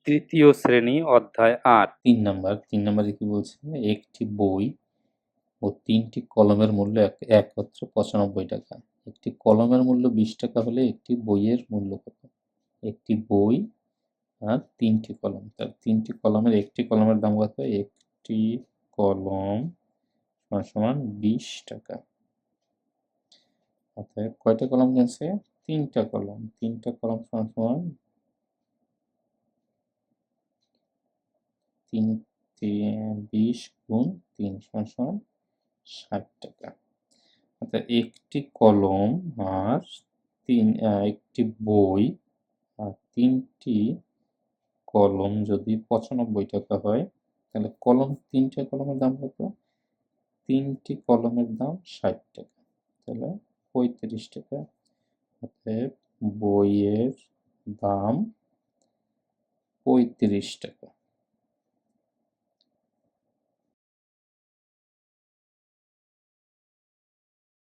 তৃতীয় শ্রেণী অধ্যায় ৮। 3 নম্বরে কি বলছে, একটি বই ও 3টি কলমের মূল্য একত্রে 95 টাকা। একটি কলমের মূল্য 20 টাকা হলে একটি বইয়ের মূল্য কত? একটি বই আর 3টি কলম, তার 3টি কলমের একটি কলমের দাম কত? একটি কলম সমান 20 টাকা। অতএব কয়টা কলম কিনছে? 3টা কলম। 3টা কলম সমান 20 গুণ 3 সমান 60 টাকা। অর্থাৎ একটি কলম আর একটি বই আর 3টি কলম যদি 95 টাকা হয়, তাহলে 3টা কলমের দাম কত? 3টি কলমের দাম 60 টাকা, তাহলে 35 টাকা। অতএব বইয়ের দাম 35 টাকা।